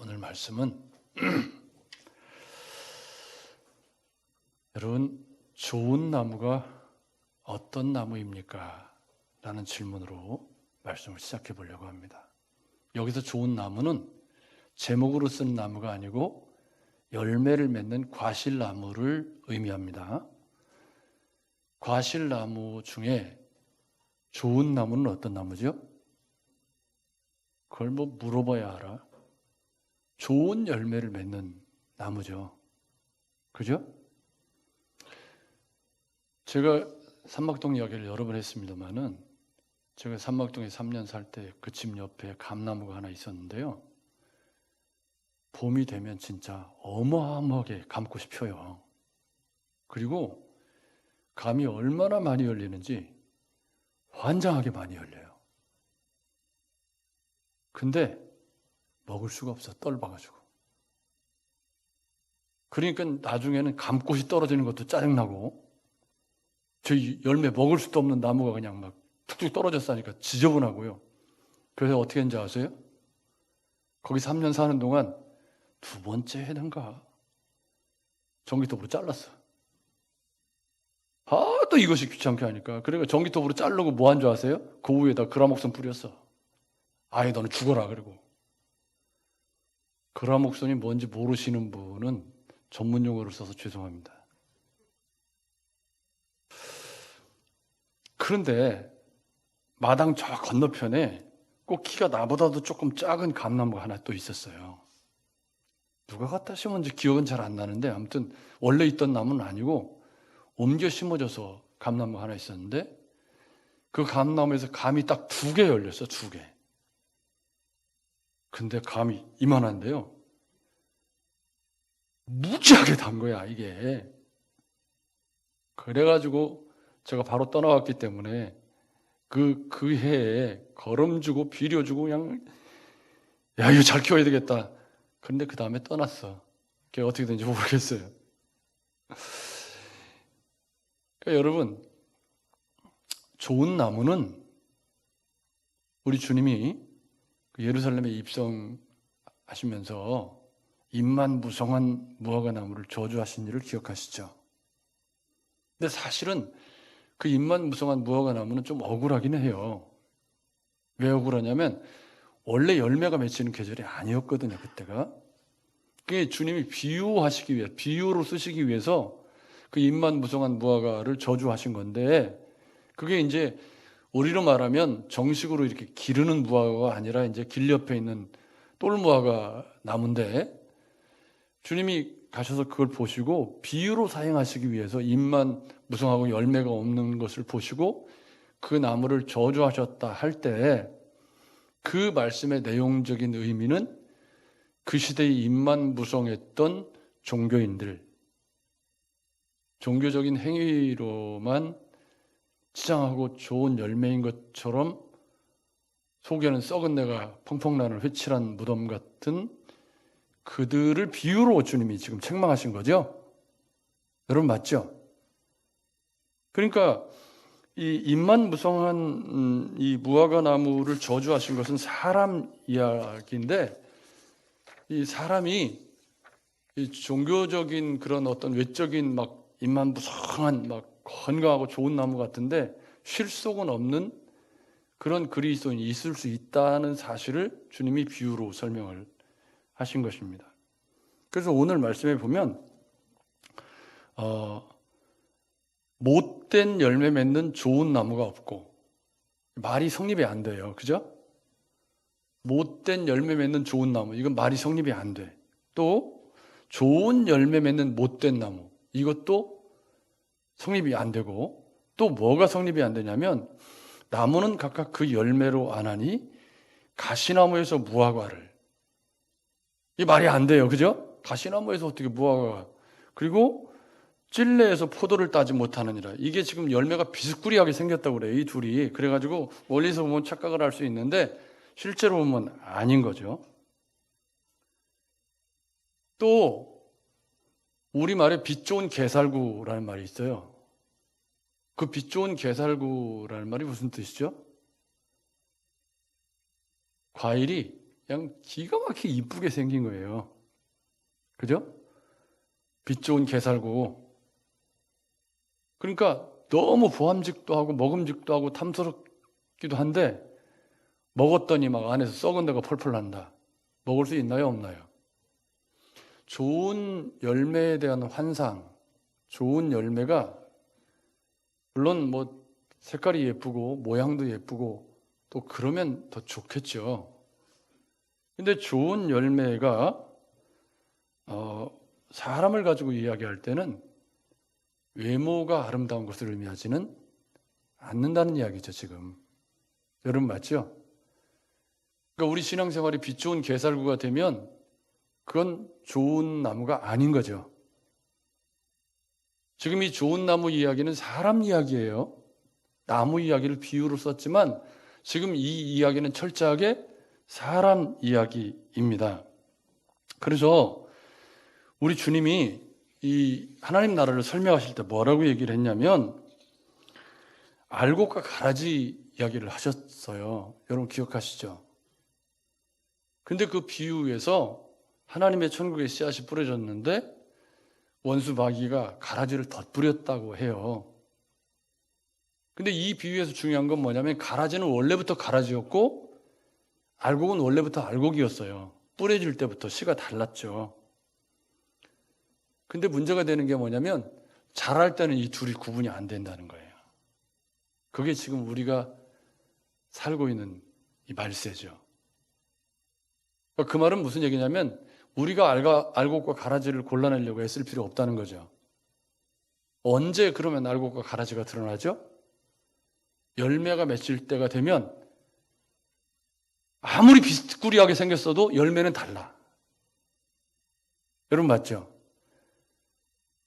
오늘 말씀은 여러분, 좋은 나무가 어떤 나무입니까? 라는 질문으로 말씀을 시작해 보려고 합니다. 여기서 좋은 나무는 제목으로 쓴 나무가 아니고 열매를 맺는 과실나무를 의미합니다. 과실나무 중에 좋은 나무는 어떤 나무죠? 그걸 뭐 물어봐야 알아? 좋은 열매를 맺는 나무죠. 그죠? 제가 삼막동 이야기를 여러 번 했습니다만은 제가 삼막동에 3년 살 때 그 집 옆에 감나무가 하나 있었는데요. 봄이 되면 진짜 어마어마하게 감꽃이 펴요. 그리고 감이 얼마나 많이 열리는지 환장하게 많이 열려요. 근데 먹을 수가 없어, 떫어가지고. 그러니까 나중에는 감꽃이 떨어지는 것도 짜증나고 저 열매 먹을 수도 없는 나무가 그냥 막 툭툭 떨어졌으니까 지저분하고요. 그래서 어떻게 했는지 아세요? 거기 3년 사는 동안 두 번째 해는가 전기톱으로 잘랐어. 또 이것이 귀찮게 하니까. 그러니까 전기톱으로 자르고 뭐 한 줄 아세요? 그 위에다 그라목선 뿌렸어. 아예 너는 죽어라. 그리고 그라목선이 뭔지 모르시는 분은 전문 용어를 써서 죄송합니다. 그런데 마당 저 건너편에 꼭 키가 나보다도 조금 작은 감나무가 하나 또 있었어요. 누가 갖다 심었는지 기억은 잘 안 나는데 아무튼 원래 있던 나무는 아니고 옮겨 심어져서 감나무 하나 있었는데 그 감나무에서 감이 딱 2개 열렸어. 2개. 근데 감이 이만한데요. 무지하게 단 거야 이게. 그래가지고 제가 바로 떠나왔기 때문에 그 해에 걸음주고 비료주고 그냥 야 이거 잘 키워야 되겠다. 그런데 그 다음에 떠났어. 그게 어떻게 된지 모르겠어요. 그러니까 여러분, 좋은 나무는 우리 주님이 예루살렘에 입성하시면서 임만무성한 무화과나무를 저주하신 일을 기억하시죠? 근데 사실은 그 임만무성한 무화과나무는 좀 억울하긴 해요. 왜 억울하냐면 원래 열매가 맺히는 계절이 아니었거든요, 그때가. 그게 주님이 비유하시기 위해, 비유로 쓰시기 위해서 그 임만무성한 무화과를 저주하신 건데, 그게 이제 우리로 말하면 정식으로 이렇게 기르는 무화과가 아니라 이제 길 옆에 있는 똘무화과 나무인데, 주님이 가셔서 그걸 보시고 비유로 사용하시기 위해서 잎만 무성하고 열매가 없는 것을 보시고 그 나무를 저주하셨다 할 때 그 말씀의 내용적인 의미는 그 시대의 잎만 무성했던 종교인들, 종교적인 행위로만 치장하고 좋은 열매인 것처럼 속에는 썩은 내가 펑펑 나는 회칠한 무덤 같은 그들을 비유로 주님이 지금 책망하신 거죠? 여러분 맞죠? 그러니까 이 잎만 무성한 이 무화과 나무를 저주하신 것은 사람 이야기인데 이 사람이 이 종교적인 그런 어떤 외적인 막 잎만 무성한 막 건강하고 좋은 나무 같은데 실속은 없는 그런 그리스도인이 있을 수 있다는 사실을 주님이 비유로 설명을 하신 것입니다. 그래서 오늘 말씀에 보면 못된 열매 맺는 좋은 나무가 없고 말이 성립이 안 돼요. 그죠? 못된 열매 맺는 좋은 나무 이건 말이 성립이 안 돼. 또 좋은 열매 맺는 못된 나무 이것도 성립이 안 되고 또 뭐가 성립이 안 되냐면 나무는 각각 그 열매로 안 하니 가시나무에서 무화과를 이 말이 안 돼요. 그죠? 가시나무에서 어떻게 무화과가 그리고 찔레에서 포도를 따지 못하느니라. 이게 지금 열매가 비스꾸리하게 생겼다고 그래요. 이 둘이. 그래가지고 멀리서 보면 착각을 할 수 있는데 실제로 보면 아닌 거죠. 또 우리말에 빛 좋은 게살구라는 말이 있어요. 그 빛 좋은 게살구라는 말이 무슨 뜻이죠? 과일이 그냥 기가 막히게 이쁘게 생긴 거예요. 그죠? 빛 좋은 게살구. 그러니까 너무 보암직도 하고 먹음직도 하고 탐스럽기도 한데 먹었더니 막 안에서 썩은 데가 펄펄 난다. 먹을 수 있나요? 없나요? 좋은 열매에 대한 환상, 좋은 열매가 물론 뭐 색깔이 예쁘고 모양도 예쁘고 또 그러면 더 좋겠죠. 근데 좋은 열매가 사람을 가지고 이야기할 때는 외모가 아름다운 것을 의미하지는 않는다는 이야기죠, 지금. 여러분 맞죠? 그러니까 우리 신앙생활이 빛 좋은 게살구가 되면 그건 좋은 나무가 아닌 거죠. 지금 이 좋은 나무 이야기는 사람 이야기예요. 나무 이야기를 비유로 썼지만 지금 이 이야기는 철저하게 사람 이야기입니다. 그래서 우리 주님이 이 하나님 나라를 설명하실 때 뭐라고 얘기를 했냐면 알곡과 가라지 이야기를 하셨어요. 여러분 기억하시죠? 근데 그 비유에서 하나님의 천국에 씨앗이 뿌려졌는데 원수 마귀가 가라지를 덧뿌렸다고 해요. 근데 이 비유에서 중요한 건 뭐냐면 가라지는 원래부터 가라지였고 알곡은 원래부터 알곡이었어요. 뿌려질 때부터 씨가 달랐죠. 근데 문제가 되는 게 뭐냐면 자랄 때는 이 둘이 구분이 안 된다는 거예요. 그게 지금 우리가 살고 있는 이 말세죠. 그 말은 무슨 얘기냐면 우리가 알곡과 가라지를 골라내려고 애쓸 필요 없다는 거죠. 언제 그러면 알곡과 가라지가 드러나죠? 열매가 맺힐 때가 되면 아무리 비스꾸리하게 생겼어도 열매는 달라. 여러분 맞죠?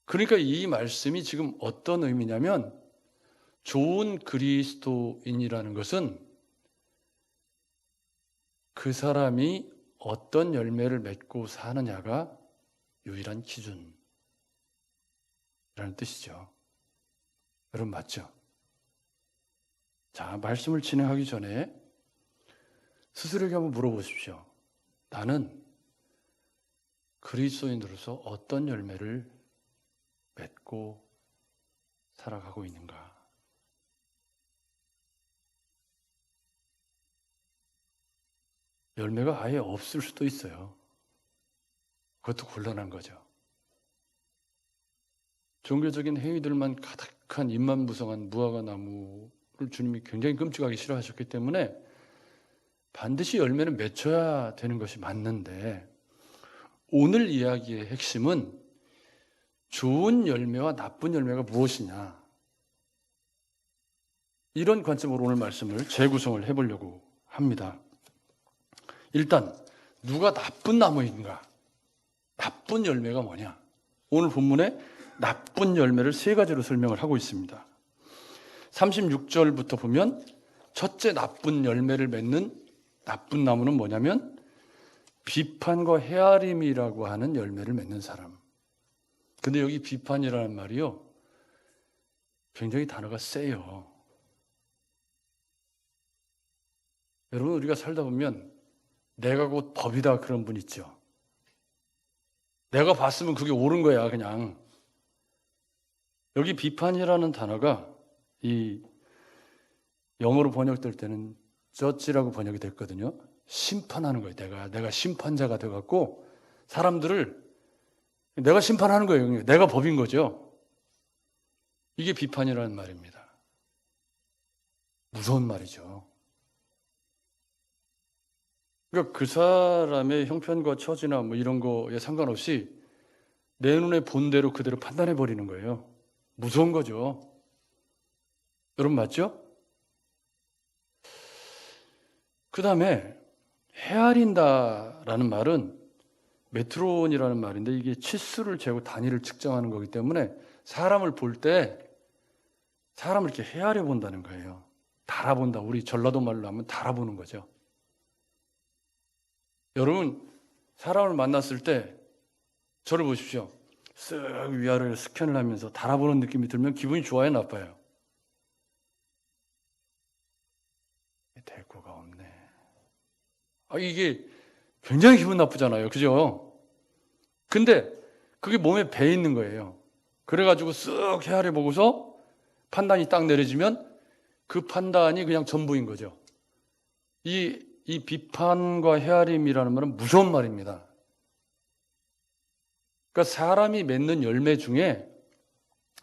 그러니까 이 말씀이 지금 어떤 의미냐면 좋은 그리스도인이라는 것은 그 사람이 어떤 열매를 맺고 사느냐가 유일한 기준이라는 뜻이죠. 여러분 맞죠? 자, 말씀을 진행하기 전에 스스로에게 한번 물어보십시오. 나는 그리스도인으로서 어떤 열매를 맺고 살아가고 있는가? 열매가 아예 없을 수도 있어요. 그것도 곤란한 거죠. 종교적인 행위들만 가득한 잎만 무성한 무화과 나무를 주님이 굉장히 끔찍하게 싫어하셨기 때문에 반드시 열매는 맺혀야 되는 것이 맞는데 오늘 이야기의 핵심은 좋은 열매와 나쁜 열매가 무엇이냐 이런 관점으로 오늘 말씀을 재구성을 해보려고 합니다. 일단 누가 나쁜 나무인가? 나쁜 열매가 뭐냐? 오늘 본문에 나쁜 열매를 세 가지로 설명을 하고 있습니다. 36절부터 보면 첫째 나쁜 열매를 맺는 나쁜 나무는 뭐냐면 비판과 헤아림이라고 하는 열매를 맺는 사람. 근데 여기 비판이라는 말이요. 굉장히 단어가 세요. 여러분 우리가 살다 보면 내가 곧 법이다 그런 분 있죠. 내가 봤으면 그게 옳은 거야 그냥. 여기 비판이라는 단어가 이 영어로 번역될 때는 judge라고 번역이 됐거든요. 심판하는 거예요. 내가 심판자가 돼갖고 사람들을 내가 심판하는 거예요. 내가 법인 거죠. 이게 비판이라는 말입니다. 무서운 말이죠. 그러니까 그 사람의 형편과 처지나 뭐 이런 거에 상관없이 내 눈에 본 대로 그대로 판단해 버리는 거예요. 무서운 거죠. 여러분 맞죠? 그 다음에 헤아린다라는 말은 메트론이라는 말인데 이게 치수를 재고 단위를 측정하는 거기 때문에 사람을 볼 때 사람을 이렇게 헤아려 본다는 거예요. 달아본다. 우리 전라도 말로 하면 달아보는 거죠. 여러분 사람을 만났을 때 저를 보십시오. 쓱 위아래를 스캔을 하면서 달아보는 느낌이 들면 기분이 좋아요, 나빠요? 대꾸가 없네. 이게 굉장히 기분 나쁘잖아요. 그죠? 근데 그게 몸에 배 있는 거예요. 그래가지고 쓱 헤아려 보고서 판단이 딱 내려지면 그 판단이 그냥 전부인 거죠. 이 비판과 헤아림이라는 말은 무서운 말입니다. 그러니까 사람이 맺는 열매 중에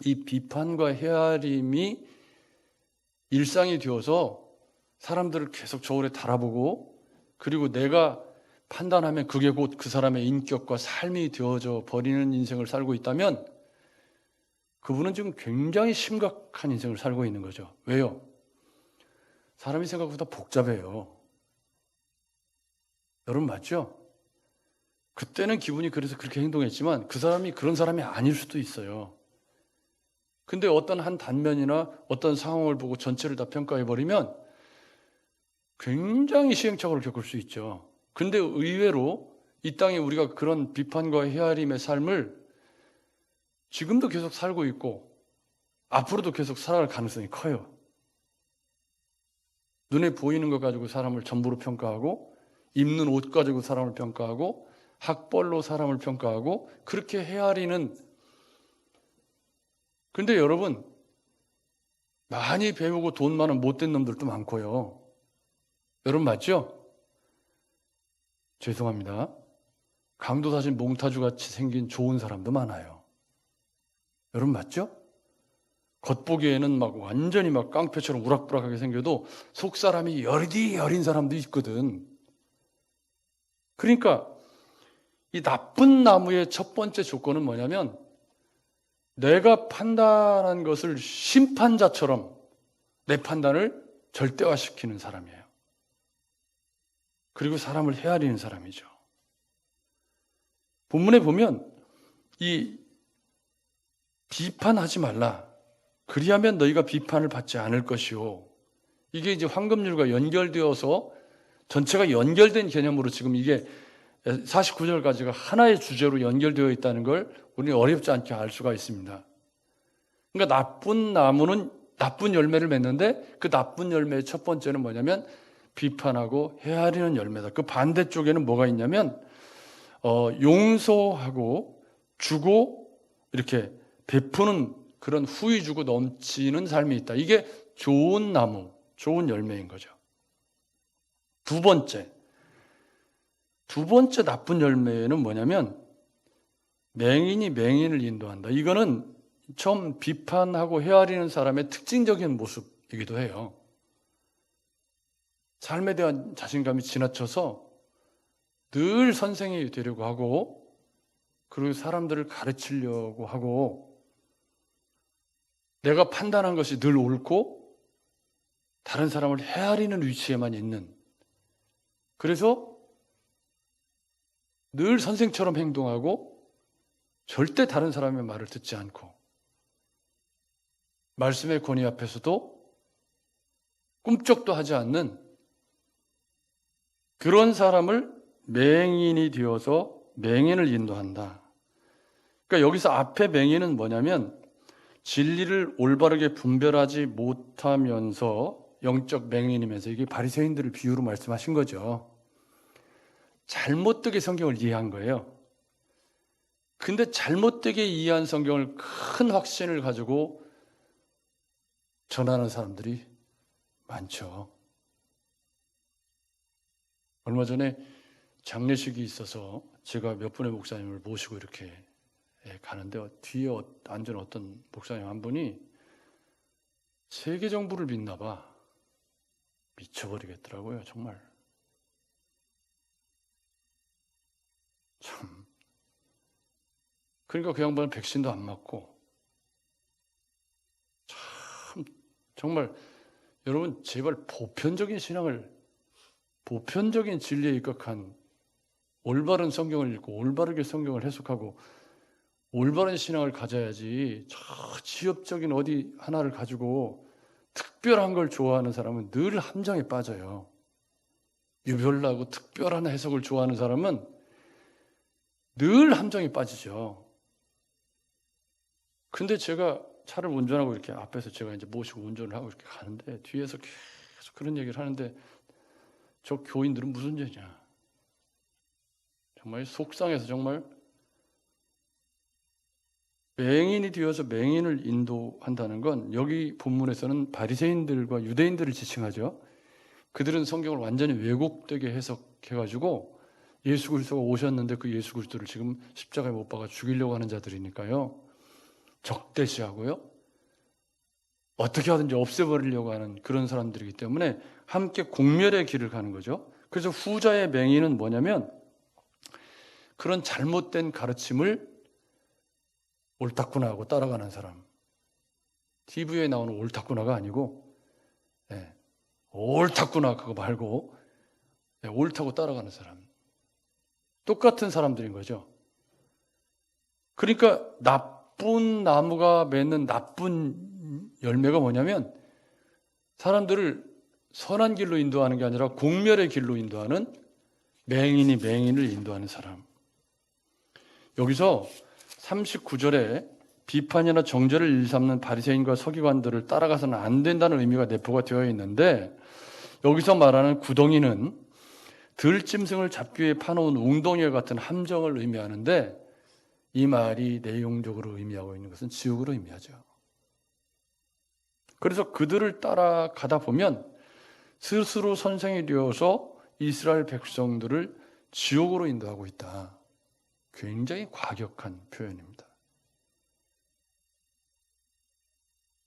이 비판과 헤아림이 일상이 되어서 사람들을 계속 저울에 달아보고, 그리고 내가 판단하면 그게 곧 그 사람의 인격과 삶이 되어져 버리는 인생을 살고 있다면 그분은 지금 굉장히 심각한 인생을 살고 있는 거죠. 왜요? 사람이 생각보다 복잡해요. 여러분 맞죠? 그때는 기분이 그래서 그렇게 행동했지만 그 사람이 그런 사람이 아닐 수도 있어요. 근데 어떤 한 단면이나 어떤 상황을 보고 전체를 다 평가해버리면 굉장히 시행착오를 겪을 수 있죠. 근데 의외로 이 땅에 우리가 그런 비판과 헤아림의 삶을 지금도 계속 살고 있고 앞으로도 계속 살아갈 가능성이 커요. 눈에 보이는 것 가지고 사람을 전부로 평가하고, 입는 옷 가지고 사람을 평가하고, 학벌로 사람을 평가하고, 그렇게 헤아리는. 근데 여러분, 많이 배우고 돈 많은 못된 놈들도 많고요. 여러분 맞죠? 죄송합니다. 강도사진 몽타주같이 생긴 좋은 사람도 많아요. 여러분 맞죠? 겉보기에는 막 완전히 막 깡패처럼 우락부락하게 생겨도 속 사람이 여리디 여린 사람도 있거든. 그러니까 이 나쁜 나무의 첫 번째 조건은 뭐냐면 내가 판단한 것을 심판자처럼 내 판단을 절대화시키는 사람이에요. 그리고 사람을 헤아리는 사람이죠. 본문에 보면 이 비판하지 말라. 그리하면 너희가 비판을 받지 않을 것이요. 이게 이제 황금률과 연결되어서 전체가 연결된 개념으로 지금 이게 49절까지가 하나의 주제로 연결되어 있다는 걸 우리는 어렵지 않게 알 수가 있습니다. 그러니까 나쁜 나무는 나쁜 열매를 맺는데 그 나쁜 열매의 첫 번째는 뭐냐면 비판하고 헤아리는 열매다. 그 반대쪽에는 뭐가 있냐면 용서하고 주고 이렇게 베푸는 그런 후히 주고 넘치는 삶이 있다. 이게 좋은 나무, 좋은 열매인 거죠. 두 번째 나쁜 열매는 뭐냐면 맹인이 맹인을 인도한다. 이거는 처음 비판하고 헤아리는 사람의 특징적인 모습이기도 해요. 삶에 대한 자신감이 지나쳐서 늘 선생이 되려고 하고, 그리고 사람들을 가르치려고 하고, 내가 판단한 것이 늘 옳고 다른 사람을 헤아리는 위치에만 있는, 그래서 늘 선생처럼 행동하고 절대 다른 사람의 말을 듣지 않고 말씀의 권위 앞에서도 꿈쩍도 하지 않는 그런 사람을 맹인이 되어서 맹인을 인도한다. 그러니까 여기서 앞에 맹인은 뭐냐면 진리를 올바르게 분별하지 못하면서 영적 맹인이면서, 이게 바리새인들을 비유로 말씀하신 거죠. 잘못되게 성경을 이해한 거예요. 근데 잘못되게 이해한 성경을 큰 확신을 가지고 전하는 사람들이 많죠. 얼마 전에 장례식이 있어서 제가 몇 분의 목사님을 모시고 이렇게 가는데 뒤에 앉은 어떤 목사님 한 분이 세계 정부를 믿나 봐. 미쳐버리겠더라고요, 정말. 참. 그러니까 그 양반은 백신도 안 맞고, 참, 정말 여러분 제발 보편적인 신앙을, 보편적인 진리에 입각한 올바른 성경을 읽고 올바르게 성경을 해석하고 올바른 신앙을 가져야지, 저 지엽적인 어디 하나를 가지고 특별한 걸 좋아하는 사람은 늘 함정에 빠져요. 유별나고 특별한 해석을 좋아하는 사람은 늘 함정에 빠지죠. 근데 제가 차를 운전하고 이렇게 앞에서 제가 이제 모시고 운전을 하고 이렇게 가는데 뒤에서 계속 그런 얘기를 하는데 저 교인들은 무슨 죄냐? 정말 속상해서 정말 맹인이 되어서 맹인을 인도한다는 건 여기 본문에서는 바리새인들과 유대인들을 지칭하죠. 그들은 성경을 완전히 왜곡되게 해석해가지고 예수 그리스도가 오셨는데 그 예수 그리스도를 지금 십자가에 못 박아 죽이려고 하는 자들이니까요. 적대시하고요. 어떻게 하든지 없애버리려고 하는 그런 사람들이기 때문에 함께 공멸의 길을 가는 거죠. 그래서 후자의 맹인은 뭐냐면 그런 잘못된 가르침을 옳다구나 하고 따라가는 사람. TV에 나오는 옳다구나가 아니고 옳다구나 그거 말고 옳다고 따라가는 사람. 똑같은 사람들인 거죠. 그러니까 나쁜 나무가 맺는 나쁜 열매가 뭐냐면 사람들을 선한 길로 인도하는 게 아니라 공멸의 길로 인도하는 맹인이 맹인을 인도하는 사람. 여기서 39절에 비판이나 정죄를 일삼는 바리새인과 서기관들을 따라가서는 안 된다는 의미가 내포가 되어 있는데 여기서 말하는 구덩이는 들짐승을 잡기 위해 파놓은 웅덩이와 같은 함정을 의미하는데 이 말이 내용적으로 의미하고 있는 것은 지옥으로 의미하죠. 그래서 그들을 따라가다 보면 스스로 선생이 되어서 이스라엘 백성들을 지옥으로 인도하고 있다. 굉장히 과격한 표현입니다.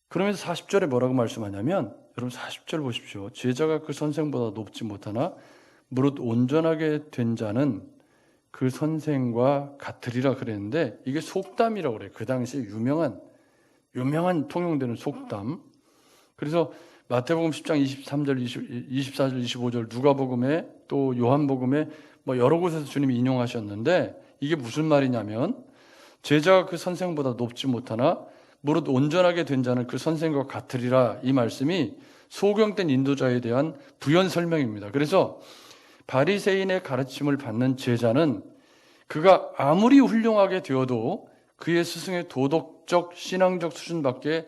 그러면서 40절에 뭐라고 말씀하냐면 여러분 40절 보십시오. 제자가 그 선생보다 높지 못하나 무릇 온전하게 된 자는 그 선생과 같으리라 그랬는데 이게 속담이라고 그래요. 그 당시에 유명한 통용되는 속담. 그래서 마태복음 10장 23절, 24절, 25절 누가복음에 또 요한복음에 뭐 여러 곳에서 주님이 인용하셨는데 이게 무슨 말이냐면 제자가 그 선생보다 높지 못하나 무릇 온전하게 된 자는 그 선생과 같으리라 이 말씀이 소경된 인도자에 대한 부연 설명입니다. 그래서 바리새인의 가르침을 받는 제자는 그가 아무리 훌륭하게 되어도 그의 스승의 도덕적 신앙적 수준밖에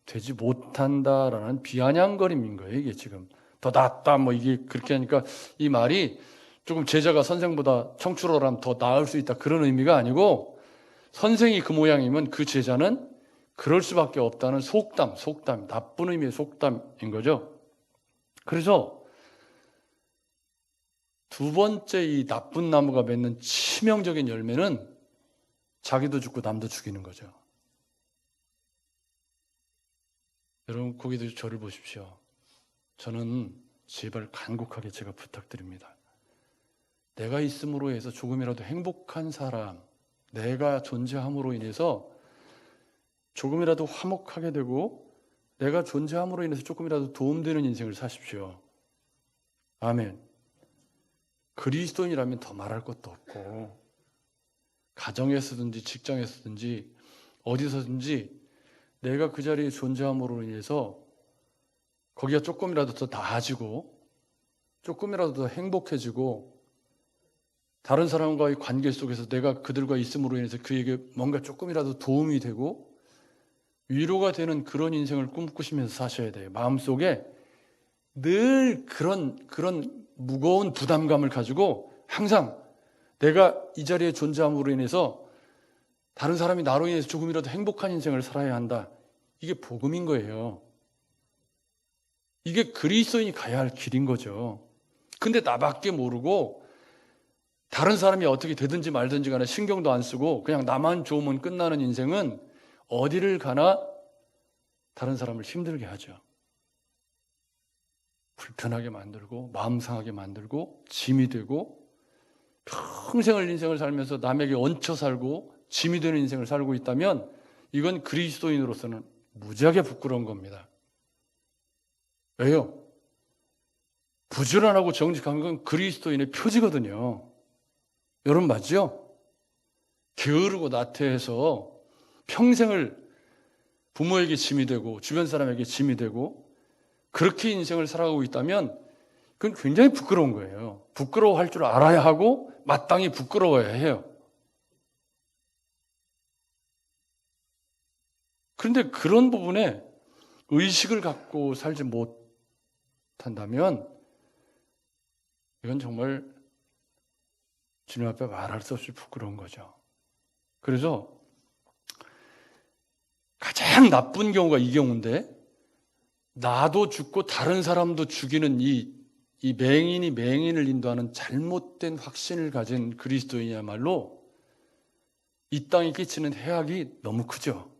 되지 못한다라는 비아냥거림인 거예요. 이게 지금 더 낫다 뭐 이게 그렇게 하니까 이 말이 조금 제자가 선생보다 청출어라면 더 나을 수 있다 그런 의미가 아니고 선생이 그 모양이면 그 제자는 그럴 수밖에 없다는 속담, 나쁜 의미의 속담인 거죠. 그래서 두 번째 이 나쁜 나무가 맺는 치명적인 열매는 자기도 죽고 남도 죽이는 거죠. 여러분 거기도 저를 보십시오. 저는 제발 간곡하게 제가 부탁드립니다. 내가 있음으로 해서 조금이라도 행복한 사람, 내가 존재함으로 인해서 조금이라도 화목하게 되고 내가 존재함으로 인해서 조금이라도 도움되는 인생을 사십시오. 아멘. 그리스도인이라면 더 말할 것도 없고 가정에서든지 직장에서든지 어디서든지 내가 그 자리에 존재함으로 인해서 거기가 조금이라도 더 나아지고 조금이라도 더 행복해지고 다른 사람과의 관계 속에서 내가 그들과 있음으로 인해서 그에게 뭔가 조금이라도 도움이 되고 위로가 되는 그런 인생을 꿈꾸시면서 사셔야 돼요. 마음속에 늘 그런 무거운 부담감을 가지고 항상 내가 이 자리에 존재함으로 인해서 다른 사람이 나로 인해서 조금이라도 행복한 인생을 살아야 한다. 이게 복음인 거예요. 이게 그리스도인이 가야 할 길인 거죠. 근데 나밖에 모르고 다른 사람이 어떻게 되든지 말든지 간에 신경도 안 쓰고 그냥 나만 좋으면 끝나는 인생은 어디를 가나 다른 사람을 힘들게 하죠. 불편하게 만들고 마음 상하게 만들고 짐이 되고 평생을 인생을 살면서 남에게 얹혀 살고 짐이 되는 인생을 살고 있다면 이건 그리스도인으로서는 무지하게 부끄러운 겁니다. 왜요? 부지런하고 정직한 건 그리스도인의 표지거든요. 여러분 맞죠? 게으르고 나태해서 평생을 부모에게 짐이 되고 주변 사람에게 짐이 되고 그렇게 인생을 살아가고 있다면 그건 굉장히 부끄러운 거예요. 부끄러워할 줄 알아야 하고 마땅히 부끄러워야 해요. 그런데 그런 부분에 의식을 갖고 살지 못한다면 이건 정말 주님 앞에 말할 수 없이 부끄러운 거죠. 그래서 가장 나쁜 경우가 이 경우인데, 나도 죽고 다른 사람도 죽이는 이 맹인이 맹인을 인도하는 잘못된 확신을 가진 그리스도인이야말로 이 땅에 끼치는 해악이 너무 크죠.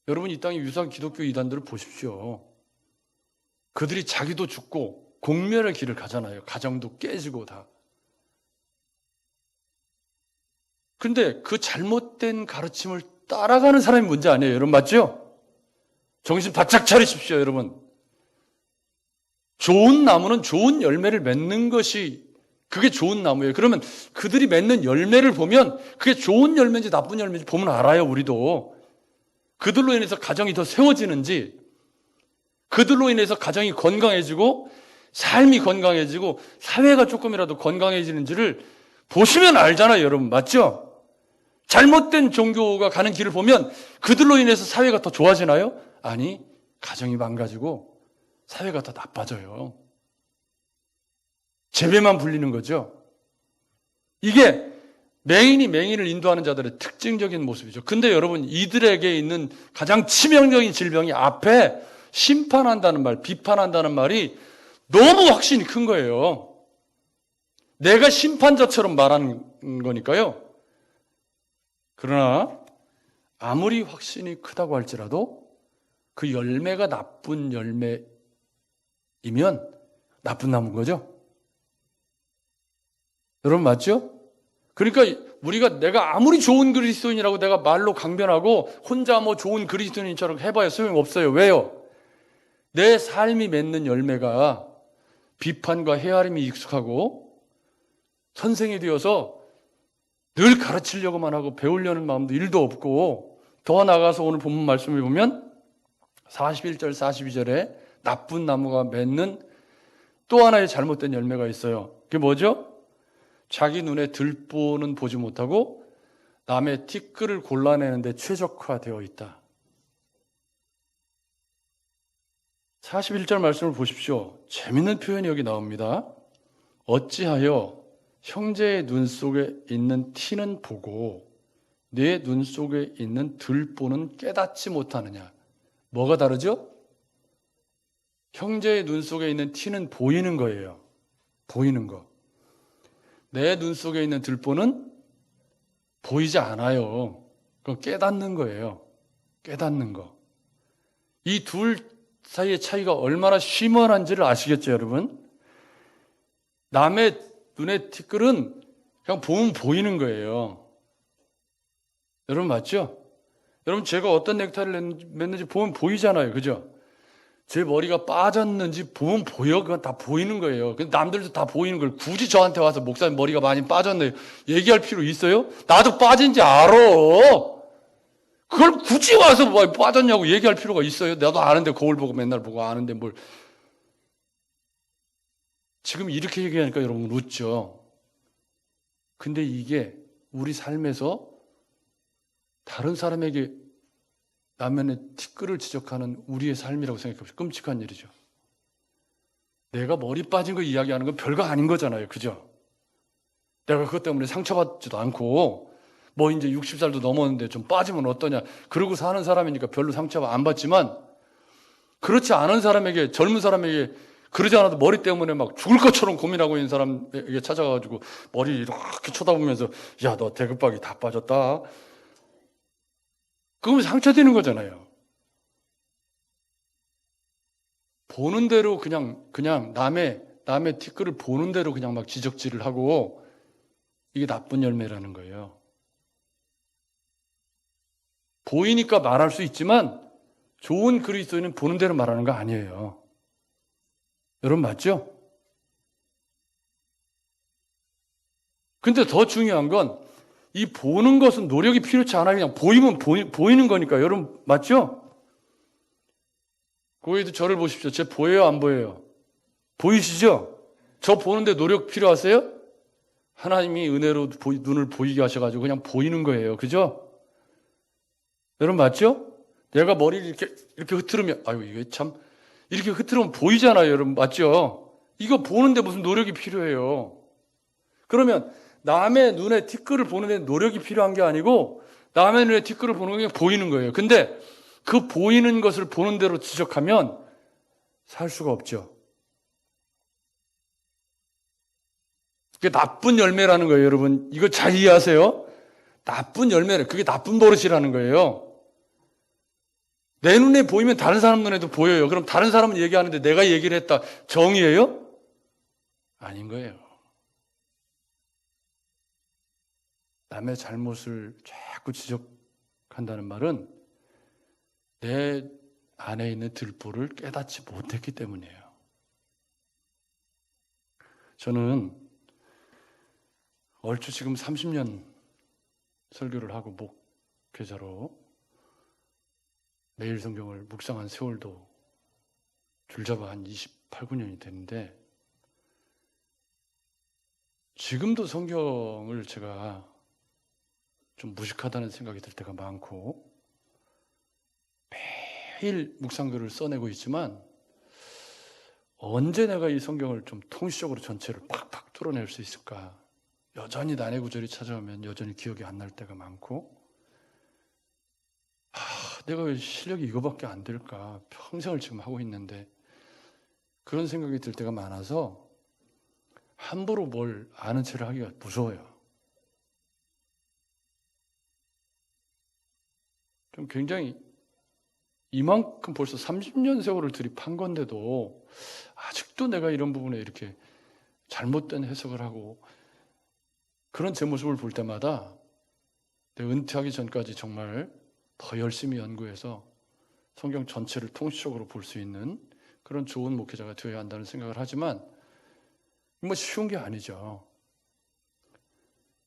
여러분, 이 땅의 유사 기독교 이단들을 보십시오. 그들이 자기도 죽고 공멸의 길을 가잖아요. 가정도 깨지고 다. 근데 그 잘못된 가르침을 따라가는 사람이 문제 아니에요. 여러분, 맞죠? 정신 바짝 차리십시오, 여러분. 좋은 나무는 좋은 열매를 맺는 것이, 그게 좋은 나무예요. 그러면 그들이 맺는 열매를 보면 그게 좋은 열매인지 나쁜 열매인지 보면 알아요, 우리도. 그들로 인해서 가정이 더 세워지는지, 그들로 인해서 가정이 건강해지고 삶이 건강해지고 사회가 조금이라도 건강해지는지를 보시면 알잖아요, 여러분. 맞죠? 잘못된 종교가 가는 길을 보면 그들로 인해서 사회가 더 좋아지나요? 아니, 가정이 망가지고 사회가 더 나빠져요. 재배만 불리는 거죠. 이게 맹인이 맹인을 인도하는 자들의 특징적인 모습이죠. 근데 여러분, 이들에게 있는 가장 치명적인 질병이 앞에 심판한다는 말, 비판한다는 말이 너무 확신이 큰 거예요. 내가 심판자처럼 말하는 거니까요. 그러나 아무리 확신이 크다고 할지라도 그 열매가 나쁜 열매이면 나쁜 나무인 거죠. 여러분, 맞죠? 그러니까 우리가 내가 아무리 좋은 그리스도인이라고 내가 말로 강변하고 혼자 뭐 좋은 그리스도인처럼 해봐야 소용없어요. 왜요? 내 삶이 맺는 열매가 비판과 헤아림이 익숙하고 선생이 되어서 늘 가르치려고만 하고 배우려는 마음도 1도 없고, 더 나아가서 오늘 본문 말씀을 보면 41절 42절에 나쁜 나무가 맺는 또 하나의 잘못된 열매가 있어요. 그게 뭐죠? 자기 눈에 들보는 보지 못하고 남의 티끌을 골라내는데 최적화되어 있다. 41절 말씀을 보십시오. 재밌는 표현이 여기 나옵니다. 어찌하여 형제의 눈 속에 있는 티는 보고 내 눈 속에 있는 들보는 깨닫지 못하느냐. 뭐가 다르죠? 형제의 눈 속에 있는 티는 보이는 거예요. 보이는 거. 내 눈 속에 있는 들보는 보이지 않아요. 그건 깨닫는 거예요. 깨닫는 거. 이 둘 사이의 차이가 얼마나 심원한지를 아시겠죠, 여러분? 남의 눈의 티끌은 그냥 보면 보이는 거예요. 여러분, 맞죠? 여러분, 제가 어떤 넥타이를 맸는지 보면 보이잖아요. 그죠? 제 머리가 빠졌는지 보면 보여. 그건 다 보이는 거예요. 근데 남들도 다 보이는 걸 굳이 저한테 와서 목사님 머리가 많이 빠졌네요 얘기할 필요 있어요? 나도 빠진지 알아. 그걸 굳이 와서 뭐 빠졌냐고 얘기할 필요가 있어요? 나도 아는데, 거울 보고 맨날 보고 아는데 뭘. 지금 이렇게 얘기하니까 여러분 웃죠. 근데 이게 우리 삶에서 다른 사람에게 남의 티끌을 지적하는 우리의 삶이라고 생각해보세요. 끔찍한 일이죠. 내가 머리 빠진 거 이야기하는 건 별거 아닌 거잖아요. 그죠? 내가 그것 때문에 상처받지도 않고 뭐 이제 60살도 넘었는데 좀 빠지면 어떠냐, 그러고 사는 사람이니까 별로 상처 안 받지만, 그렇지 않은 사람에게, 젊은 사람에게 그러지 않아도 머리 때문에 막 죽을 것처럼 고민하고 있는 사람에게 찾아가지고 머리 이렇게 쳐다보면서 야, 너 대급박이 다 빠졌다. 그러면 상처되는 거잖아요. 보는 대로 그냥 남의 티끌을 보는 대로 그냥 막 지적질을 하고, 이게 나쁜 열매라는 거예요. 보이니까 말할 수 있지만 좋은 그리스도인은 보는 대로 말하는 거 아니에요. 여러분, 맞죠? 근데 더 중요한 건 이 보는 것은 노력이 필요치 않아요. 그냥 보이면 보이는 거니까. 여러분, 맞죠? 거기도 저를 보십시오. 제 보여요, 안 보여요? 보이시죠? 저 보는데 노력 필요하세요? 하나님이 은혜로 눈을 보이게 하셔가지고 그냥 보이는 거예요. 그죠? 여러분, 맞죠? 내가 머리를 이렇게 흐트르면, 아유, 이게 참, 이렇게 흐트르면 보이잖아요. 여러분, 맞죠? 이거 보는데 무슨 노력이 필요해요? 그러면 남의 눈에 티끌을 보는 데 노력이 필요한 게 아니고 남의 눈에 티끌을 보는 게 보이는 거예요. 근데 그 보이는 것을 보는 대로 지적하면 살 수가 없죠. 그게 나쁜 열매라는 거예요, 여러분. 이거 잘 이해하세요? 나쁜 열매래. 그게 나쁜 버릇이라는 거예요. 내 눈에 보이면 다른 사람 눈에도 보여요. 그럼 다른 사람은 얘기하는데 내가 얘기를 했다. 정의예요? 아닌 거예요. 남의 잘못을 자꾸 지적한다는 말은 내 안에 있는 들보를 깨닫지 못했기 때문이에요. 저는 얼추 지금 30년 설교를 하고 목회자로 매일 성경을 묵상한 세월도 줄잡아 한 28, 9년이 됐는데 지금도 성경을 제가 좀 무식하다는 생각이 들 때가 많고 매일 묵상글을 써내고 있지만 언제 내가 이 성경을 좀 통시적으로 전체를 팍팍 뚫어낼 수 있을까? 여전히 난해 구절이 찾아오면 여전히 기억이 안 날 때가 많고 내가 왜 실력이 이거밖에 안 될까? 평생을 지금 하고 있는데 그런 생각이 들 때가 많아서 함부로 뭘 아는 체를 하기가 무서워요. 좀 굉장히 이만큼 벌써 30년 세월을 들이판 건데도 아직도 내가 이런 부분에 이렇게 잘못된 해석을 하고 그런 제 모습을 볼 때마다 내 은퇴하기 전까지 정말 더 열심히 연구해서 성경 전체를 통시적으로 볼 수 있는 그런 좋은 목회자가 되어야 한다는 생각을 하지만 뭐 쉬운 게 아니죠.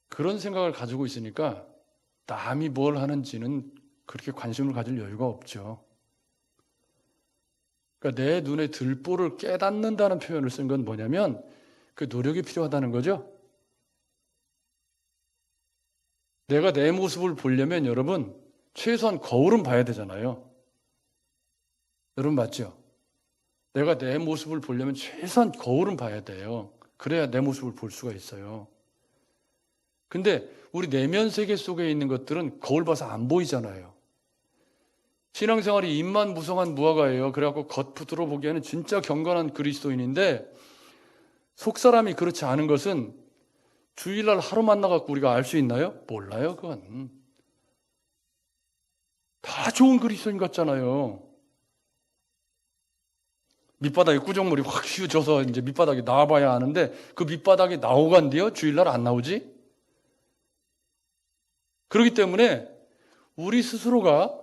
그런 생각을 가지고 있으니까 남이 뭘 하는지는 그렇게 관심을 가질 여유가 없죠. 그러니까 내 눈에 들보를 깨닫는다는 표현을 쓴 건 뭐냐면 그 노력이 필요하다는 거죠. 내가 내 모습을 보려면 여러분 최소한 거울은 봐야 되잖아요. 여러분 맞죠? 내가 내 모습을 보려면 최소한 거울은 봐야 돼요. 그래야 내 모습을 볼 수가 있어요. 근데 우리 내면 세계 속에 있는 것들은 거울 봐서 안 보이잖아요. 신앙생활이 입만 무성한 무화과예요. 그래갖고 겉으로 보기에는 진짜 경건한 그리스도인인데 속사람이 그렇지 않은 것은 주일날 하루 만나갖고 우리가 알 수 있나요? 몰라요, 그건. 다 좋은 그리스도인 같잖아요. 밑바닥에 구정물이 확 휘어져서 이제 밑바닥에 나와봐야 아는데 그 밑바닥에 나오간디요? 주일날 안 나오지? 그렇기 때문에 우리 스스로가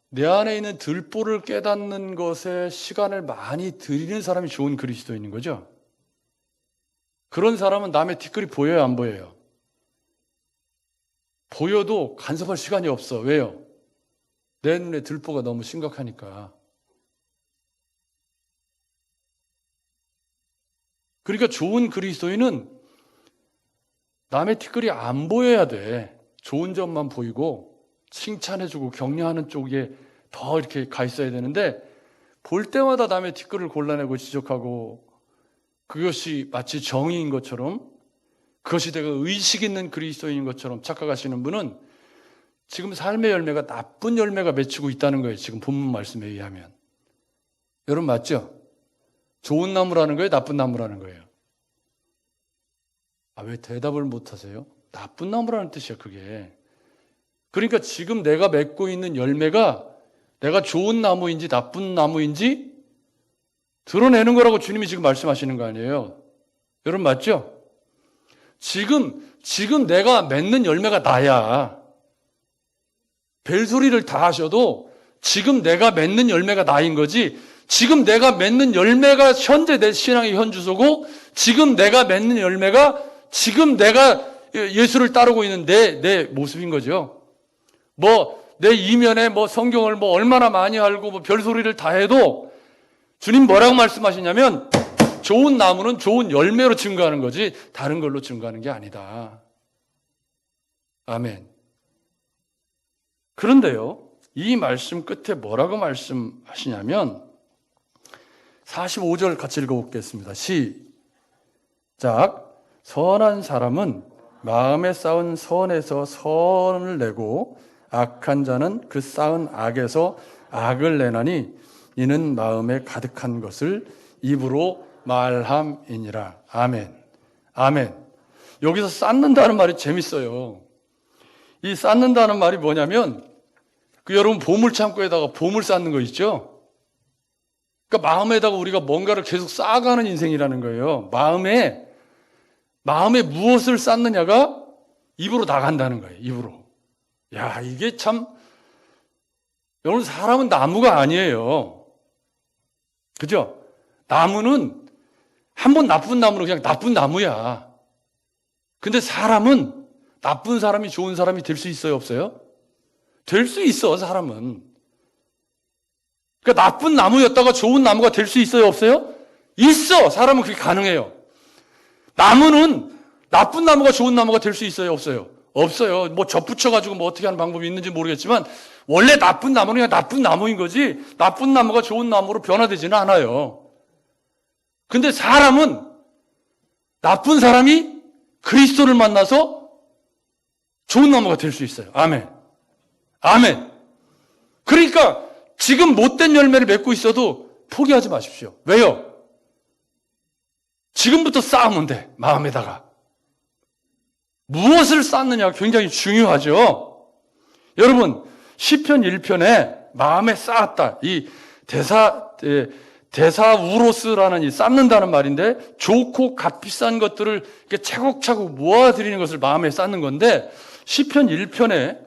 내 안에 있는 들보를 깨닫는 것에 시간을 많이 들이는 사람이 좋은 그리스도인인 거죠. 그런 사람은 남의 티끌이 보여요, 안 보여요? 보여도 간섭할 시간이 없어. 왜요? 내 눈에 들보가 너무 심각하니까. 그러니까 좋은 그리스도인은 남의 티끌이 안 보여야 돼. 좋은 점만 보이고 칭찬해주고 격려하는 쪽에 더 이렇게 가 있어야 되는데 볼 때마다 남의 티끌을 골라내고 지적하고 그것이 마치 정의인 것처럼 그것이 내가 의식 있는 그리스도인인 것처럼 착각하시는 분은 지금 삶의 열매가 나쁜 열매가 맺히고 있다는 거예요. 지금 본문 말씀에 의하면. 여러분 맞죠? 좋은 나무라는 거예요? 나쁜 나무라는 거예요? 왜 대답을 못하세요? 나쁜 나무라는 뜻이야 그게. 그러니까 지금 내가 맺고 있는 열매가 내가 좋은 나무인지 나쁜 나무인지 드러내는 거라고 주님이 지금 말씀하시는 거 아니에요? 여러분 맞죠? 지금 내가 맺는 열매가 나야. 벨소리를 다 하셔도 지금 내가 맺는 열매가 나인 거지 지금 내가 맺는 열매가 현재 내 신앙의 현주소고 지금 내가 맺는 열매가 지금 내가 예수를 따르고 있는 내 모습인 거죠. 내 이면에 성경을 얼마나 많이 알고 별소리를 다 해도 주님 뭐라고 말씀하시냐면 좋은 나무는 좋은 열매로 증거하는 거지 다른 걸로 증거하는 게 아니다. 아멘. 그런데요, 이 말씀 끝에 뭐라고 말씀하시냐면 45절 같이 읽어보겠습니다. 시작. 선한 사람은 마음에 쌓은 선에서 선을 내고 악한 자는 그 쌓은 악에서 악을 내나니 이는 마음에 가득한 것을 입으로 말함이니라. 아멘. 아멘. 여기서 쌓는다는 말이 재밌어요. 이 쌓는다는 말이 뭐냐면 여러분 보물창고에다가 보물 쌓는 거 있죠? 그러니까 마음에다가 우리가 뭔가를 계속 쌓아가는 인생이라는 거예요. 마음에 무엇을 쌓느냐가 입으로 나간다는 거예요. 입으로. 야, 이게 참, 여러분 사람은 나무가 아니에요. 그죠? 나무는 한 번 나쁜 나무는 그냥 나쁜 나무야. 근데 사람은 나쁜 사람이 좋은 사람이 될 수 있어요, 없어요? 될 수 있어, 사람은. 그러니까 나쁜 나무였다가 좋은 나무가 될 수 있어요, 없어요? 있어. 사람은 그게 가능해요. 나무는 나쁜 나무가 좋은 나무가 될 수 있어요, 없어요? 없어요. 뭐 접붙여가지고 뭐 어떻게 하는 방법이 있는지 모르겠지만 원래 나쁜 나무는 그냥 나쁜 나무인 거지 나쁜 나무가 좋은 나무로 변화되지는 않아요. 근데 사람은 나쁜 사람이 그리스도를 만나서 좋은 나무가 될 수 있어요. 아멘. 아멘. 그러니까 지금 못된 열매를 맺고 있어도 포기하지 마십시오. 왜요? 지금부터 쌓으면 돼. 마음에다가. 무엇을 쌓느냐가 굉장히 중요하죠. 여러분 시편 1편에 마음에 쌓았다. 이 데사우로스라는 이 쌓는다는 말인데 좋고 값비싼 것들을 이렇게 차곡차곡 모아들이는 것을 마음에 쌓는 건데 시편 1편에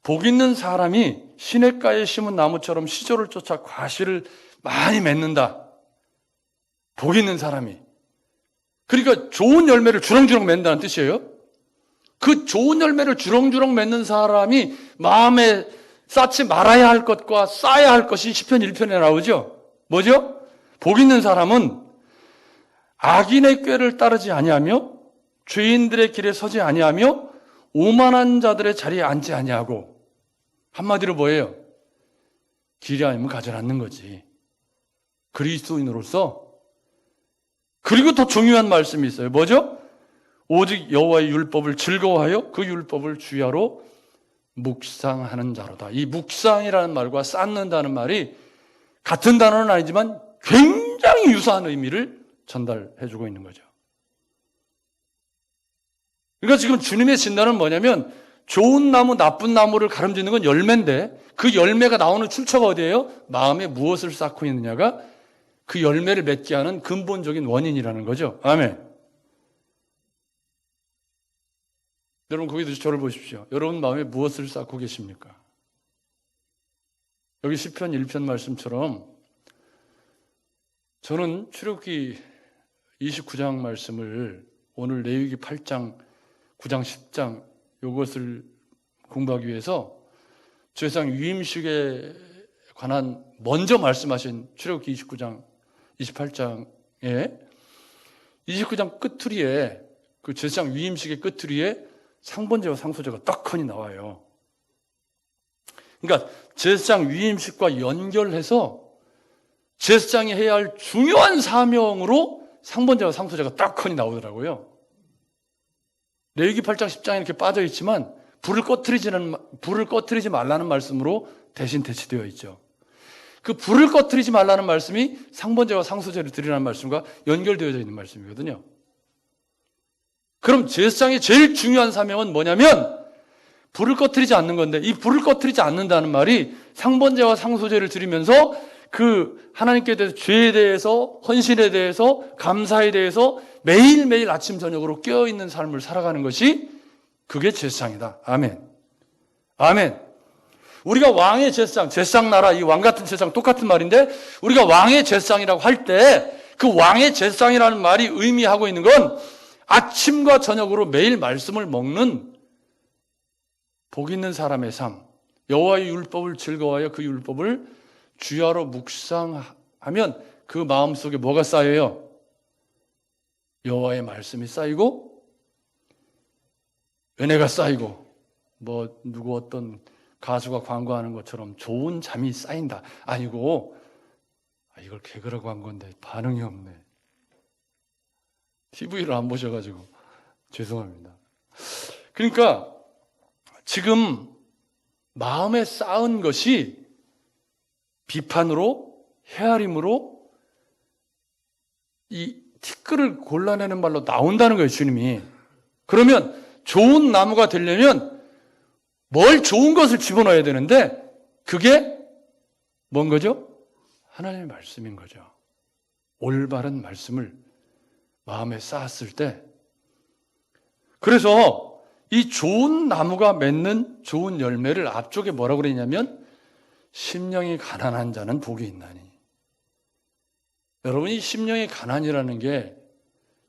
복 있는 사람이 시냇가에 심은 나무처럼 시조를 쫓아 과실을 많이 맺는다. 복 있는 사람이. 그러니까 좋은 열매를 주렁주렁 맺는다는 뜻이에요. 그 좋은 열매를 주렁주렁 맺는 사람이 마음에 쌓지 말아야 할 것과 쌓아야 할 것이 시편 1편에 나오죠. 뭐죠? 복 있는 사람은 악인의 꾀를 따르지 아니하며 죄인들의 길에 서지 아니하며 오만한 자들의 자리에 앉지 아니하고 한마디로 뭐예요? 길이 아니면 가지 않는 거지. 그리스도인으로서. 그리고 더 중요한 말씀이 있어요. 뭐죠? 오직 여호와의 율법을 즐거워하여 그 율법을 주야로 묵상하는 자로다. 이 묵상이라는 말과 쌓는다는 말이 같은 단어는 아니지만 굉장히 유사한 의미를 전달해주고 있는 거죠. 그러니까 지금 주님의 진단은 뭐냐면 좋은 나무, 나쁜 나무를 가름짓는 건 열매인데 그 열매가 나오는 출처가 어디예요? 마음에 무엇을 쌓고 있느냐가 그 열매를 맺게 하는 근본적인 원인이라는 거죠. 아멘. 여러분 거기서 저를 보십시오. 여러분 마음에 무엇을 쌓고 계십니까? 여기 시편 1편 말씀처럼 저는 출애굽기 29장 말씀을 오늘 레위기 8장, 9장, 10장 이것을 공부하기 위해서 제사장 위임식에 관한 먼저 말씀하신 출애굽기 29장, 28장에 29장 끝투리에 그 제사장 위임식의 끝투리에 상번제와 상소제가 떡하니 나와요. 그러니까 제사장 위임식과 연결해서 제사장이 해야 할 중요한 사명으로 상번제와 상소제가 떡하니 나오더라고요. 레위기 8장 10장에 이렇게 빠져 있지만 불을 꺼트리지 말라는 말씀으로 대신 대치되어 있죠. 그 불을 꺼트리지 말라는 말씀이 상번제와 상소제를 드리라는 말씀과 연결되어져 있는 말씀이거든요. 그럼 제사장의 제일 중요한 사명은 뭐냐면 불을 꺼트리지 않는 건데 이 불을 꺼트리지 않는다는 말이 상번제와 상소제를 드리면서 그 하나님께 대해서 죄에 대해서 헌신에 대해서 감사에 대해서 매일매일 아침 저녁으로 깨어있는 삶을 살아가는 것이 그게 제사장이다. 아멘. 아멘. 우리가 왕의 제사장 나라, 이 왕 같은 제사장 똑같은 말인데 우리가 왕의 제사장이라고 할 때 그 왕의 제사장이라는 말이 의미하고 있는 건 아침과 저녁으로 매일 말씀을 먹는 복 있는 사람의 삶, 여호와의 율법을 즐거워하여 그 율법을 주야로 묵상하면 그 마음속에 뭐가 쌓여요? 여호와의 말씀이 쌓이고 은혜가 쌓이고 뭐 누구 어떤 가수가 광고하는 것처럼 좋은 잠이 쌓인다. 아니고 이걸 개그라고 한 건데 반응이 없네. TV를 안 보셔가지고 죄송합니다. 그러니까 지금 마음에 쌓은 것이 비판으로, 헤아림으로 이 티끌을 골라내는 말로 나온다는 거예요, 주님이. 그러면 좋은 나무가 되려면 뭘 좋은 것을 집어넣어야 되는데 그게 뭔 거죠? 하나님의 말씀인 거죠. 올바른 말씀을 마음에 쌓았을 때, 그래서 이 좋은 나무가 맺는 좋은 열매를 앞쪽에 뭐라고 그랬냐면 심령이 가난한 자는 복이 있나니. 여러분, 이 심령이 가난이라는 게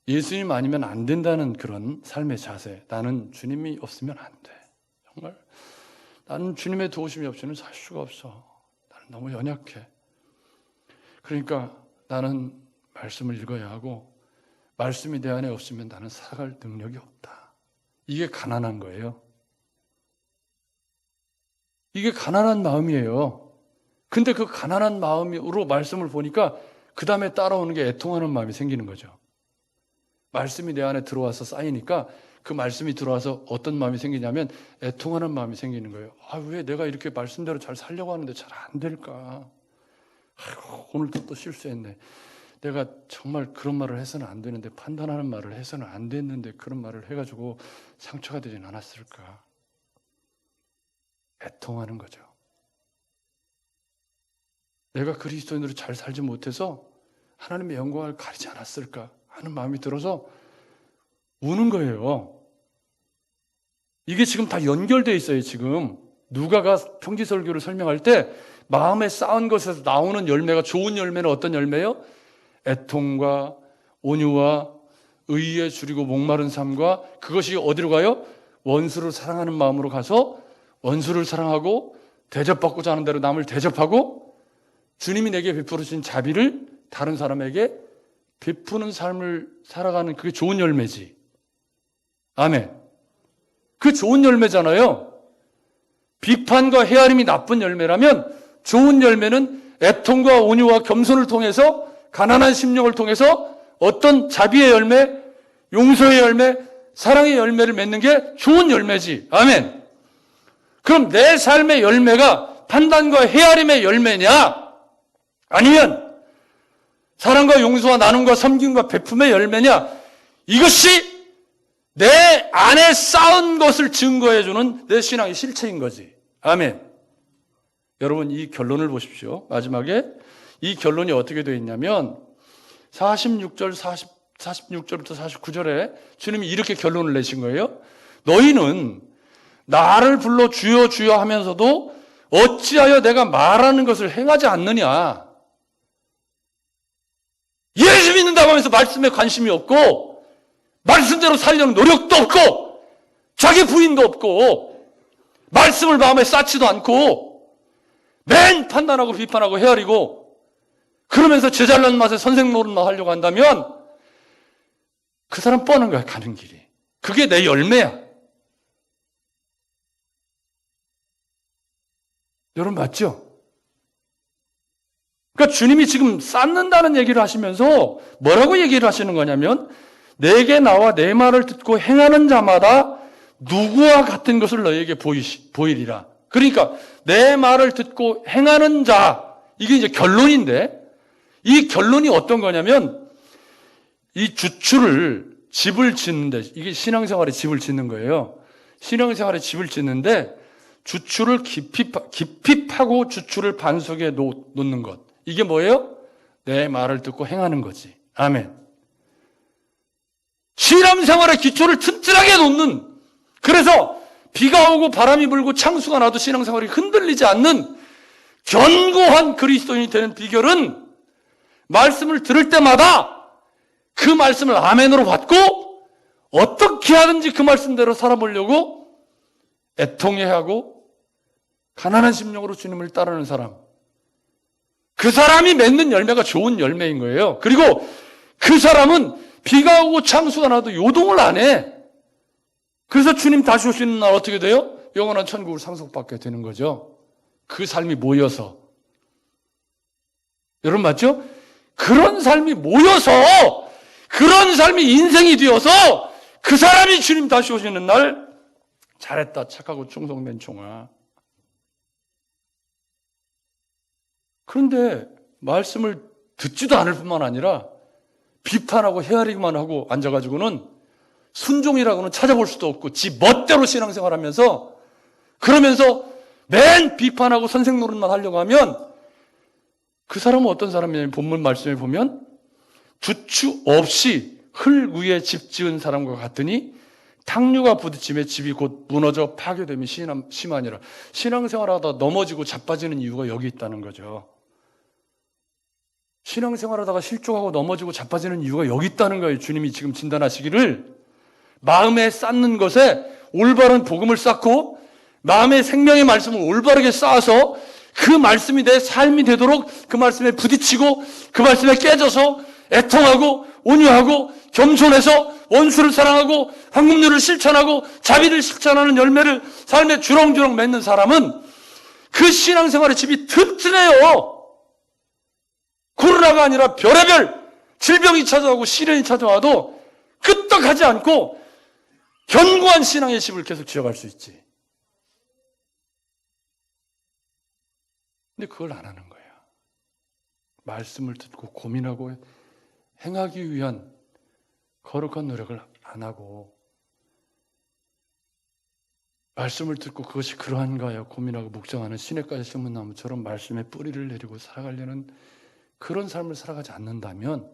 예수님 아니면 안 된다는 그런 삶의 자세. 나는 주님이 없으면 안 돼. 정말 나는 주님의 도우심이 없이는 살 수가 없어. 나는 너무 연약해. 그러니까 나는 말씀을 읽어야 하고 말씀이 내 안에 없으면 나는 살아갈 능력이 없다. 이게 가난한 거예요. 이게 가난한 마음이에요. 근데 그 가난한 마음으로 말씀을 보니까 그 다음에 따라오는 게 애통하는 마음이 생기는 거죠. 말씀이 내 안에 들어와서 쌓이니까 그 말씀이 들어와서 어떤 마음이 생기냐면 애통하는 마음이 생기는 거예요. 왜 내가 이렇게 말씀대로 잘 살려고 하는데 잘 안 될까? 아이고, 오늘도 또 실수했네. 내가 정말 그런 말을 해서는 안 되는데, 판단하는 말을 해서는 안 됐는데 그런 말을 해가지고 상처가 되진 않았을까? 애통하는 거죠. 내가 그리스도인으로 잘 살지 못해서 하나님의 영광을 가리지 않았을까 하는 마음이 들어서 우는 거예요. 이게 지금 다 연결되어 있어요. 지금 누가가 평지설교를 설명할 때 마음에 쌓은 것에서 나오는 열매가, 좋은 열매는 어떤 열매요? 애통과 온유와 의에 줄이고 목마른 삶과, 그것이 어디로 가요? 원수를 사랑하는 마음으로 가서 원수를 사랑하고 대접받고자 하는 대로 남을 대접하고 주님이 내게 베풀어 주신 자비를 다른 사람에게 베푸는 삶을 살아가는, 그게 좋은 열매지. 아멘. 그 좋은 열매잖아요. 비판과 헤아림이 나쁜 열매라면 좋은 열매는 애통과 온유와 겸손을 통해서, 가난한 심령을 통해서 어떤 자비의 열매, 용서의 열매, 사랑의 열매를 맺는 게 좋은 열매지. 아멘. 그럼 내 삶의 열매가 판단과 헤아림의 열매냐? 아니면 사랑과 용서와 나눔과 섬김과 베품의 열매냐? 이것이 내 안에 쌓은 것을 증거해주는 내 신앙의 실체인 거지. 아멘. 여러분, 이 결론을 보십시오. 마지막에 이 결론이 어떻게 되어 있냐면 46절부터 49절에 주님이 이렇게 결론을 내신 거예요. 너희는 나를 불러 주여 주여 하면서도 어찌하여 내가 말하는 것을 행하지 않느냐. 예수 믿는다고 하면서 말씀에 관심이 없고 말씀대로 살려는 노력도 없고 자기 부인도 없고 말씀을 마음에 쌓지도 않고 맨 판단하고 비판하고 헤아리고 그러면서 제 잘난 맛에 선생 노릇만 하려고 한다면 그 사람 뻔한 거야, 가는 길이. 그게 내 열매야. 여러분 맞죠? 그러니까 주님이 지금 쌓는다는 얘기를 하시면서 뭐라고 얘기를 하시는 거냐면 내게 나와 내 말을 듣고 행하는 자마다 누구와 같은 것을 너희에게 보이리라. 그러니까 내 말을 듣고 행하는 자, 이게 이제 결론인데 이 결론이 어떤 거냐면 이 주추를, 집을 짓는데, 이게 신앙생활에 집을 짓는 거예요. 신앙생활에 집을 짓는데 주추를 깊이 파고 주추를 반석에 놓는 것. 이게 뭐예요? 내 말을 듣고 행하는 거지. 아멘. 신앙생활의 기초를 튼튼하게 놓는, 그래서 비가 오고 바람이 불고 창수가 나도 신앙생활이 흔들리지 않는 견고한 그리스도인이 되는 비결은 말씀을 들을 때마다 그 말씀을 아멘으로 받고 어떻게 하든지 그 말씀대로 살아보려고 애통해하고 가난한 심령으로 주님을 따르는 사람, 그 사람이 맺는 열매가 좋은 열매인 거예요. 그리고 그 사람은 비가 오고 창수가 나도 요동을 안 해. 그래서 주님 다시 오시는 날 어떻게 돼요? 영원한 천국을 상속받게 되는 거죠. 그 삶이 모여서. 여러분 맞죠? 그런 삶이 모여서, 그런 삶이 인생이 되어서 그 사람이 주님 다시 오시는 날 잘했다 착하고 충성된 종아. 그런데 말씀을 듣지도 않을 뿐만 아니라 비판하고 헤아리기만 하고 앉아가지고는 순종이라고는 찾아볼 수도 없고 지 멋대로 신앙생활하면서 그러면서 맨 비판하고 선생 노릇만 하려고 하면 그 사람은 어떤 사람이냐면 본문 말씀에 보면 주추 없이 흙 위에 집 지은 사람과 같으니 탕류가 부딪힘에 집이 곧 무너져 파괴됨이 심하니라. 신앙생활하다 넘어지고 자빠지는 이유가 여기 있다는 거죠. 신앙생활하다가 실족하고 넘어지고 자빠지는 이유가 여기 있다는 거예요. 주님이 지금 진단하시기를 마음에 쌓는 것에 올바른 복음을 쌓고 마음의 생명의 말씀을 올바르게 쌓아서 그 말씀이 내 삶이 되도록 그 말씀에 부딪히고 그 말씀에 깨져서 애통하고 온유하고 겸손해서 원수를 사랑하고 황금률을 실천하고 자비를 실천하는 열매를 삶에 주렁주렁 맺는 사람은 그 신앙생활의 집이 튼튼해요. 코로나가 아니라 별의별 질병이 찾아오고 시련이 찾아와도 끄떡하지 않고 견고한 신앙의 집을 계속 지어갈 수 있지. 근데 그걸 안 하는 거야. 말씀을 듣고 고민하고 행하기 위한 거룩한 노력을 안 하고 말씀을 듣고 그것이 그러한가요? 고민하고 묵상하는 시냇가에 심은 나무처럼 말씀에 뿌리를 내리고 살아가려는 그런 삶을 살아가지 않는다면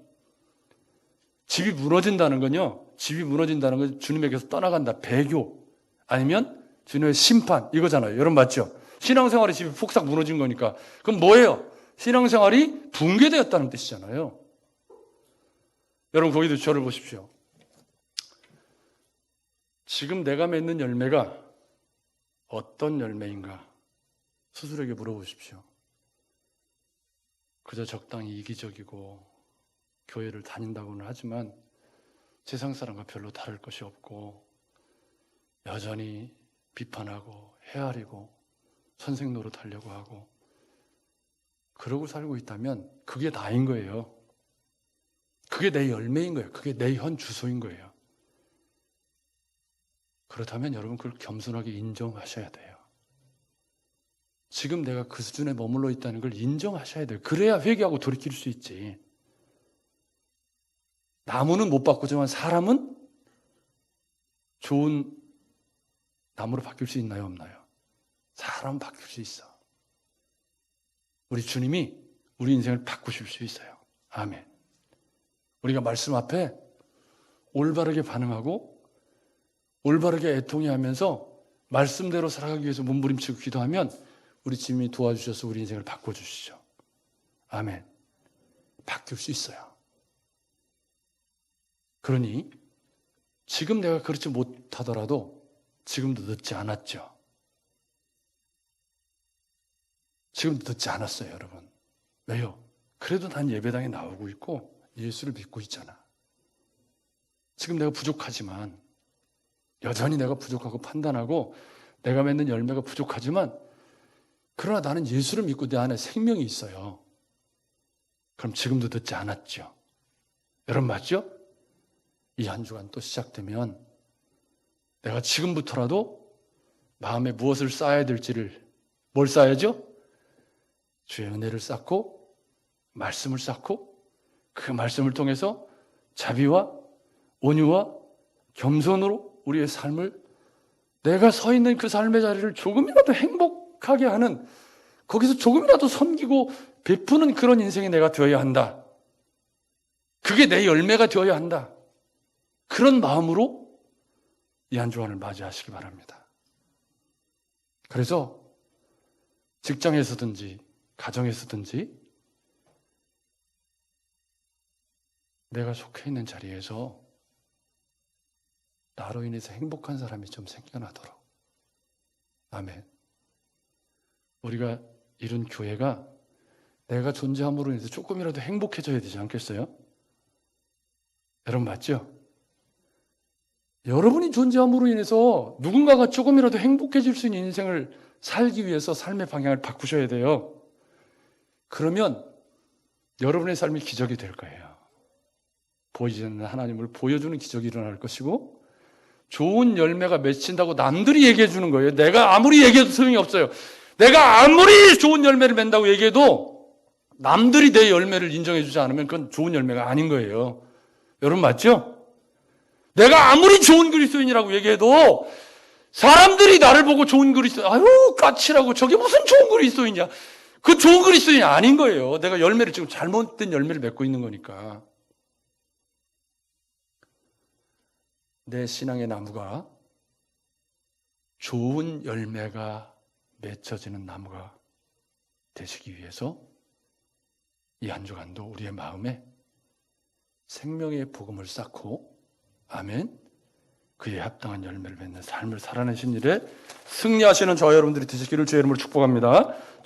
집이 무너진다는 건요. 집이 무너진다는 건 주님에게서 떠나간다. 배교 아니면 주님의 심판 이거잖아요. 여러분 맞죠? 신앙생활의 집이 폭삭 무너진 거니까 그럼 뭐예요? 신앙생활이 붕괴되었다는 뜻이잖아요. 여러분 거기도 저를 보십시오. 지금 내가 맺는 열매가 어떤 열매인가 스스로에게 물어보십시오. 그저 적당히 이기적이고 교회를 다닌다고는 하지만 세상 사람과 별로 다를 것이 없고 여전히 비판하고 헤아리고 선생 노릇하려고 하고 그러고 살고 있다면 그게 나인 거예요. 그게 내 열매인 거예요. 그게 내 현 주소인 거예요. 그렇다면 여러분 그걸 겸손하게 인정하셔야 돼요. 지금 내가 그 수준에 머물러 있다는 걸 인정하셔야 돼요. 그래야 회개하고 돌이킬 수 있지. 나무는 못 바꾸지만 사람은 좋은 나무로 바뀔 수 있나요? 없나요? 사람은 바뀔 수 있어. 우리 주님이 우리 인생을 바꾸실 수 있어요. 아멘. 우리가 말씀 앞에 올바르게 반응하고 올바르게 애통해하면서 말씀대로 살아가기 위해서 몸부림치고 기도하면 우리 주님이 도와주셔서 우리 인생을 바꿔주시죠. 아멘. 바뀔 수 있어요. 그러니 지금 내가 그렇지 못하더라도 지금도 늦지 않았죠. 지금도 늦지 않았어요, 여러분. 왜요? 그래도 난 예배당에 나오고 있고 예수를 믿고 있잖아. 지금 내가 부족하지만 여전히 내가 부족하고 판단하고 내가 맺는 열매가 부족하지만 그러나 나는 예수를 믿고 내 안에 생명이 있어요. 그럼 지금도 늦지 않았죠. 여러분 맞죠? 이 한 주간 또 시작되면 내가 지금부터라도 마음에 무엇을 쌓아야 될지를 뭘 쌓아야죠? 주의 은혜를 쌓고 말씀을 쌓고 그 말씀을 통해서 자비와 온유와 겸손으로 우리의 삶을 내가 서 있는 그 삶의 자리를 조금이라도 행복하게 하는 거기서 조금이라도 섬기고 베푸는 그런 인생이 내가 되어야 한다. 그게 내 열매가 되어야 한다. 그런 마음으로 이 한 주간을 맞이하시기 바랍니다. 그래서 직장에서든지 가정에서든지 내가 속해 있는 자리에서 나로 인해서 행복한 사람이 좀 생겨나도록. 아멘. 우리가 이룬 교회가 내가 존재함으로 인해서 조금이라도 행복해져야 되지 않겠어요? 여러분 맞죠? 여러분이 존재함으로 인해서 누군가가 조금이라도 행복해질 수 있는 인생을 살기 위해서 삶의 방향을 바꾸셔야 돼요. 그러면 여러분의 삶이 기적이 될 거예요. 보이지 않는 하나님을 보여주는 기적이 일어날 것이고 좋은 열매가 맺힌다고 남들이 얘기해 주는 거예요. 내가 아무리 얘기해도 소용이 없어요. 내가 아무리 좋은 열매를 맺는다고 얘기해도 남들이 내 열매를 인정해 주지 않으면 그건 좋은 열매가 아닌 거예요. 여러분 맞죠? 내가 아무리 좋은 그리스도인이라고 얘기해도 사람들이 나를 보고 좋은 그리스도인, 아유 까칠하고 저게 무슨 좋은 그리스도인이야. 그 좋은 그리스도인이 아닌 거예요. 내가 열매를 지금 잘못된 열매를 맺고 있는 거니까. 내 신앙의 나무가 좋은 열매가 맺혀지는 나무가 되시기 위해서 이 한 주간도 우리의 마음에 생명의 복음을 쌓고 아멘 그에 합당한 열매를 맺는 삶을 살아내신 일에 승리하시는 저와 여러분들이 되시기를 주의 이름으로 축복합니다.